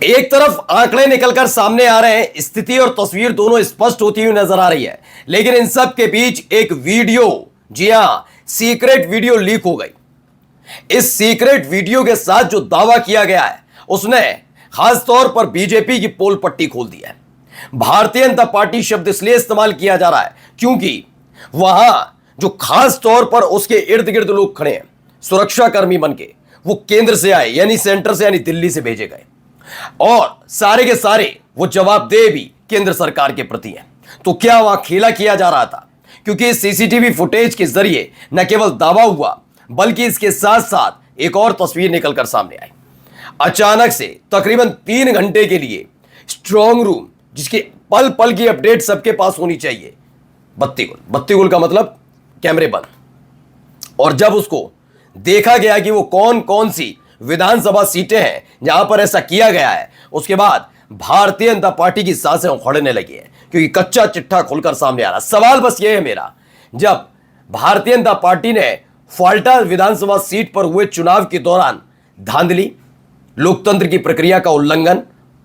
एक तरफ आंकड़े निकलकर सामने आ रहे हैं, स्थिति और तस्वीर दोनों स्पष्ट होती हुई नजर आ रही है, लेकिन इन सब के बीच एक वीडियो, जी हां, सीक्रेट वीडियो लीक हो गई। इस सीक्रेट वीडियो के साथ जो दावा किया गया है उसने खासतौर पर बीजेपी की पोल पट्टी खोल दी है। भारतीय जनता पार्टी शब्द इसलिए इस्तेमाल किया जा रहा है क्योंकि वहां जो खास तौर पर उसके इर्द गिर्द लोग खड़े हैं, सुरक्षाकर्मी बन के, वो केंद्र से आए, यानी सेंटर से, यानी दिल्ली से भेजे गए, और सारे के सारे वो जवाबदेह भी केंद्र सरकार के प्रति हैं। तो क्या वहां खेला किया जा रहा था? क्योंकि सीसीटीवी फुटेज के जरिए न केवल दावा हुआ बल्कि इसके साथ साथ एक और तस्वीर निकलकर सामने आई। अचानक से तकरीबन 3 घंटे के लिए स्ट्रांग रूम, जिसके पल पल की अपडेट सबके पास होनी चाहिए, बत्ती गुल का मतलब कैमरे बंद। और जब उसको देखा गया कि वो कौन कौन सी विधानसभा सीटें हैं जहां पर ऐसा किया गया है, उसके बाद भारतीय जनता पार्टी की सांसें उखड़ने लगी है, क्योंकि कच्चा चिट्ठा खुलकर सामने आ रहा। सवाल बस ये है मेरा, जब भारतीय जनता पार्टी ने फाल्टा विधानसभा सीट पर हुए चुनाव के दौरान धांधली, लोकतंत्र की प्रक्रिया का उल्लंघन,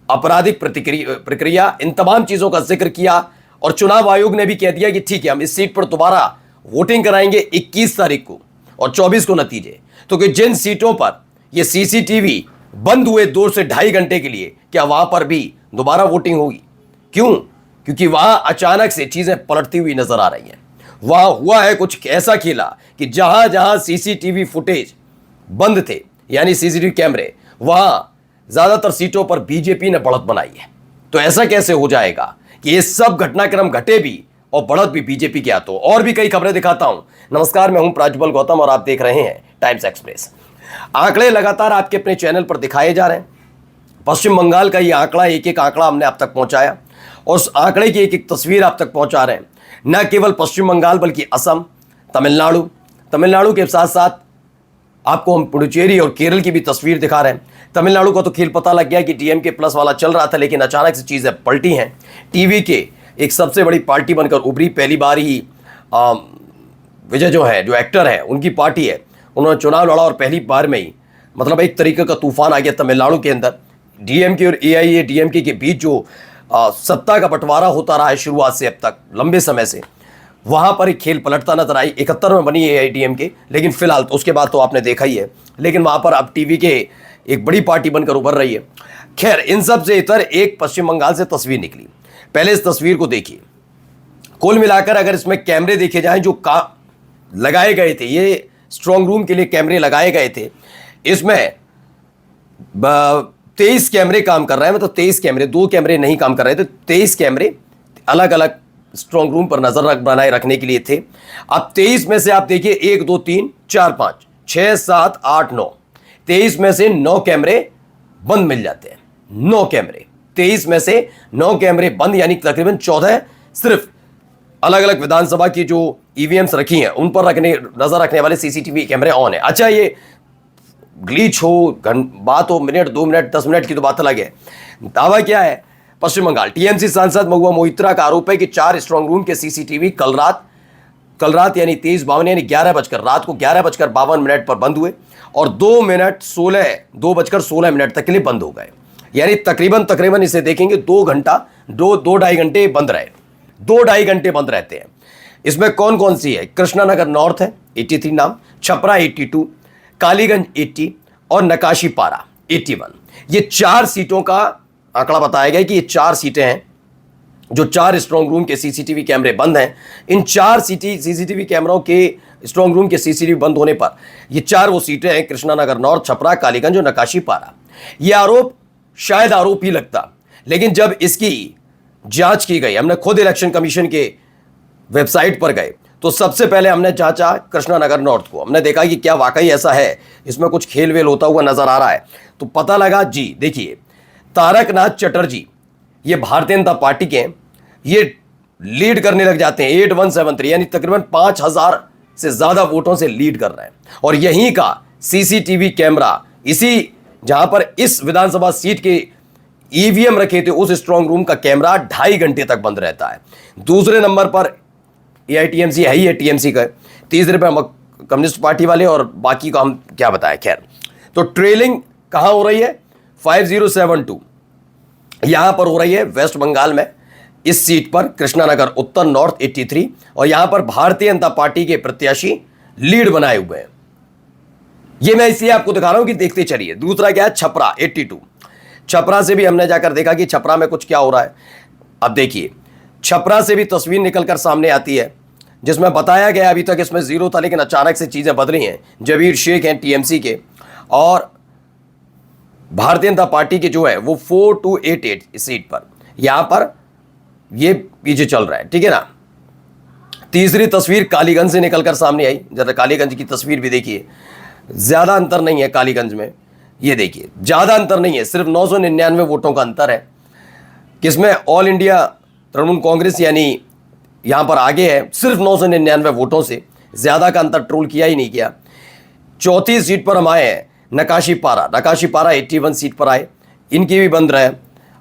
आपराधिक प्रक्रिया, इन तमाम चीजों का जिक्र किया, और चुनाव आयोग ने भी कह दिया कि ठीक है, हम इस सीट पर दोबारा वोटिंग कराएंगे 21 तारीख को और 24 को नतीजे। तो कि जिन सीटों पर ये सीसीटीवी बंद हुए 2 से ढाई घंटे के लिए, क्या वहां पर भी दोबारा वोटिंग होगी? क्यों? क्योंकि वहां अचानक से चीजें पलटती हुई नजर आ रही हैं। वहां हुआ है कुछ ऐसा खेला कि जहां जहां सीसीटीवी फुटेज बंद थे, यानी सीसीटीवी कैमरे, वहां ज्यादातर सीटों पर बीजेपी ने बढ़त बनाई है। तो ऐसा कैसे हो जाएगा कि ये सब घटनाक्रम घटे भी और बढ़त भी बीजेपी के हाथों? और भी कई खबरें दिखाता हूं। नमस्कार, मैं हूं प्राज्वल गौतम और आप देख रहे हैं टाइम्स एक्सप्रेस। आंकड़े लगातार आपके अपने चैनल पर दिखाए जा रहे हैं। पश्चिम बंगाल का ये आंकड़ा, एक एक आंकड़ा हमने आप तक पहुंचाया, और उस आंकड़े की एक एक तस्वीर आप तक पहुंचा रहे हैं। न केवल पश्चिम बंगाल बल्कि असम, तमिलनाडु के साथ साथ आपको हम पुडुचेरी और केरल की भी तस्वीर दिखा रहे हैं। तमिलनाडु का तो खेल पता लग गया कि डीएमके प्लस वाला चल रहा था, लेकिन अचानक से चीज़ें पलटी हैं। टीवी के एक सबसे बड़ी पार्टी बनकर उभरी, पहली बार ही विजय जो एक्टर है, उनकी पार्टी है, उन्होंने चुनाव लड़ा और पहली बार में ही मतलब एक तरीके का तूफान आ गया तमिलनाडु के अंदर। डीएमके और एआईएडीएमके के बीच जो सत्ता का बंटवारा होता रहा है शुरुआत से अब तक लंबे समय से, वहां पर एक खेल पलटता नजर आई। 71 में बनी एआईएडीएमके, लेकिन फिलहाल तो उसके बाद तो आपने देखा ही है, लेकिन वहां पर अब टीवी के एक बड़ी पार्टी बनकर उभर रही है। खैर, इन सब से इतर एक पश्चिम बंगाल से तस्वीर निकली। पहले इस तस्वीर को देखिए। कुल मिलाकर अगर इसमें कैमरे देखे जाएं जो लगाए गए थे, ये स्ट्रांग रूम के लिए कैमरे लगाए गए थे, इसमें 23 कैमरे काम कर रहे हैं। मतलब 23 कैमरे, 2 कैमरे नहीं काम कर रहे थे, 23 कैमरे अलग अलग स्ट्रांग रूम पर नजर बनाए रखने के लिए थे। अब 23 में से आप देखिए 1 2 3 4 5 6 7 8 9, 23 में से 9 कैमरे बंद मिल जाते हैं। 9 कैमरे, 23 में से 9 कैमरे बंद, यानी तकरीबन 14 सिर्फ अलग अलग विधानसभा की जो ईवीएम्स रखी हैं उन पर नजर रखने वाले सीसीटीवी कैमरे ऑन है। अच्छा, ये ग्लिच हो, बात हो मिनट 2 मिनट 10 मिनट की तो बात अलग है। दावा क्या है? पश्चिम बंगाल टीएमसी सांसद महुआ मोइत्रा का आरोप है कि 4 स्ट्रांग रूम के सीसीटीवी कल रात यानी 23:52 यानी रात को 11:52 पर बंद हुए और 2 बजकर 16 मिनट तक के लिए बंद हो गए। यानी तकरीबन इसे देखेंगे 2 ढाई घंटे बंद रहे। 2 ढाई घंटे बंद रहते हैं। इसमें कौन कौन सी है? कृष्णानगर नॉर्थ है 83 नाम, छपरा 82, कालीगंज 80 और नकाशी पारा 81। ये 4 सीटों का आंकड़ा बताया गया कि ये 4 सीटें हैं जो 4 स्ट्रांग रूम के सीसीटीवी कैमरे बंद हैं। इन 4 सीसीटीवी कैमरों के स्ट्रांग रूम के सीसीटीवी बंद होने पर ये 4 वो सीटें हैं, कृष्णानगर नॉर्थ, छपरा, कालीगंज और नकाशी पारा। यह आरोप शायद आरोप ही लगता, लेकिन जब इसकी जांच की गई, हमने खुद इलेक्शन कमीशन के वेबसाइट पर गए तो सबसे पहले हमने जांचा कृष्णानगर नॉर्थ को। हमने देखा कि क्या वाकई ऐसा है, इसमें कुछ खेल वेल होता हुआ नजर आ रहा है। तो पता लगा, जी देखिए, तारकनाथ चटर्जी ये भारतीय जनता पार्टी के, ये लीड करने लग जाते हैं 8173, यानी तकरीबन 5000 से ज्यादा वोटों से लीड कर रहे हैं। और यहीं का सीसीटीवी कैमरा, इसी जहां पर इस विधानसभा सीट के ईवीएम रखे थे उस स्ट्रांग रूम का कैमरा 2.5 घंटे तक बंद रहता है। दूसरे नंबर पर एआईटीएमसी है ही है, टीएमसी का। तीसरे पर कम्युनिस्ट पार्टी वाले, और बाकी का हम क्या बताएं। खैर, तो ट्रेलिंग कहां हो रही है? 5072 यहां पर हो रही है वेस्ट बंगाल में, इस सीट पर कृष्णानगर उत्तर नॉर्थ 83, और यहां पर भारतीय जनता पार्टी के प्रत्याशी लीड बनाए हुए हैं। ये मैं इसलिए आपको दिखा रहा हूं कि देखते चलिए। दूसरा क्या है, छपरा 82। छपरा से भी हमने जाकर देखा कि छपरा में कुछ क्या हो रहा है। अब देखिए, छपरा से भी तस्वीर निकलकर सामने आती है, जिसमें बताया गया अभी तक इसमें जीरो था, लेकिन अचानक से चीजें बदली हैं। जबीर शेख हैं टीएमसी के, और भारतीय जनता पार्टी के जो है वो 4288 इस सीट पर, यहां पर ये पीछे चल रहा है, ठीक है ना। तीसरी तस्वीर कालीगंज से निकलकर सामने आई, जरा कालीगंज की तस्वीर भी देखिए। ज्यादा अंतर नहीं है कालीगंज में, ये देखिए ज्यादा अंतर नहीं है, सिर्फ 999 वोटों का अंतर है। किसमें, ऑल इंडिया तृणमूल कांग्रेस यानी यहां पर आगे है सिर्फ 999 वोटों से, ज्यादा का अंतर ट्रोल किया ही नहीं किया। चौथी सीट पर हम आए हैं नकाशी पारा 81 सीट पर आए, इनकी भी बंद रहे,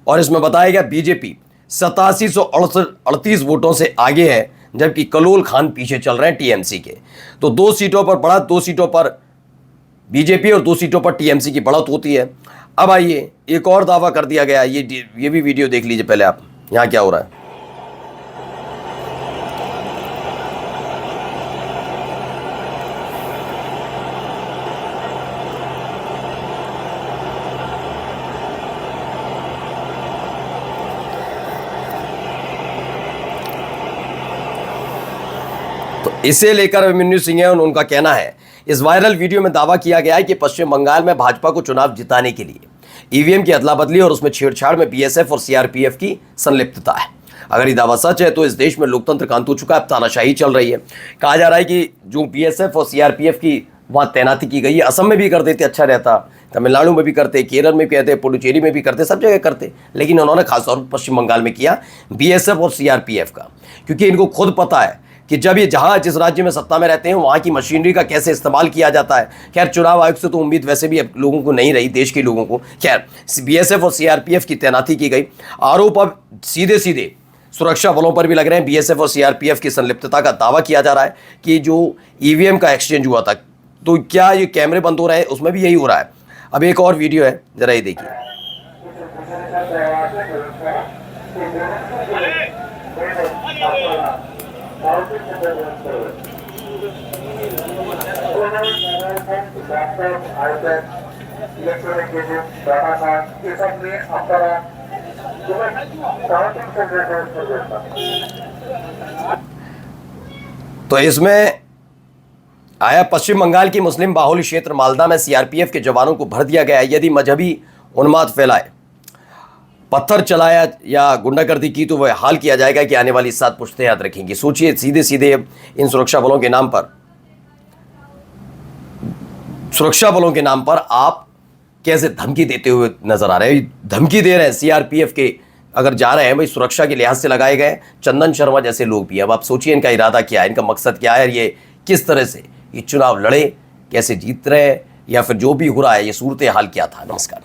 और इसमें बताया गया बीजेपी 8738 वोटों से आगे है, जबकि कलोल खान पीछे चल रहे हैं टीएमसी के। तो 2 सीटों पर बढ़त, 2 सीटों पर बीजेपी और 2 सीटों पर टीएमसी की बढ़त होती है। अब आइए, एक और दावा कर दिया गया, ये भी वीडियो देख लीजिए पहले आप, यहां क्या हो रहा है। तो इसे लेकर अभिमन्यु सिंह है, उनका कहना है, इस वायरल वीडियो में दावा किया गया है कि पश्चिम बंगाल में भाजपा को चुनाव जिताने के लिए ईवीएम की अदला बदली और उसमें छेड़छाड़ में बीएसएफ और सीआरपीएफ की संलिप्तता है। अगर ये दावा सच है तो इस देश में लोकतंत्र का अंत हो चुका है, तानाशाही चल रही है। कहा जा रहा है कि जो बीएसएफ और सीआरपीएफ की वहां तैनाती की गई है, असम में भी कर देते अच्छा रहता, तमिलनाडु में भी करते, केरल में भी कहते, पुडुचेरी में भी करते, सब जगह करते, लेकिन उन्होंने खासतौर पर पश्चिम बंगाल में किया बीएसएफ और सीआरपीएफ का, क्योंकि इनको खुद पता है कि जब ये जहां जिस राज्य में सत्ता में रहते हैं वहां की मशीनरी का कैसे इस्तेमाल किया जाता है। खैर, चुनाव आयोग से तो उम्मीद वैसे भी अब लोगों को नहीं रही, देश के लोगों को। खैर, बीएसएफ और सीआरपीएफ की तैनाती की गई, आरोप अब सीधे सीधे सुरक्षा बलों पर भी लग रहे हैं। बीएसएफ और सीआरपीएफ की संलिप्तता का दावा किया जा रहा है कि जो ईवीएम का एक्सचेंज हुआ था, तो क्या ये कैमरे बंद हो रहे हैं, उसमें भी यही हो रहा है। अब एक और वीडियो है, जरा ये देखिए। तो इसमें आया, पश्चिम बंगाल की मुस्लिम बाहुल क्षेत्र मालदा में सीआरपीएफ के जवानों को भर दिया गया। यदि मजहबी उन्माद फैलाए, पत्थर चलाया या गुंडागर्दी की तो वह हाल किया जाएगा कि आने वाली 7 पुश्तें याद रखेंगी। सोचिए, सीधे सीधे इन सुरक्षा बलों के नाम पर आप कैसे धमकी देते हुए नजर आ रहे हैं। धमकी दे रहे हैं सीआरपीएफ के, अगर जा रहे हैं भाई सुरक्षा के लिहाज से लगाए गए चंदन शर्मा जैसे लोग भी। अब आप सोचिए इनका इरादा क्या है, इनका मकसद क्या है, ये किस तरह से ये चुनाव लड़े, कैसे जीत रहे हैं, या फिर जो भी हो रहा है ये सूरत हाल क्या था। नमस्कार।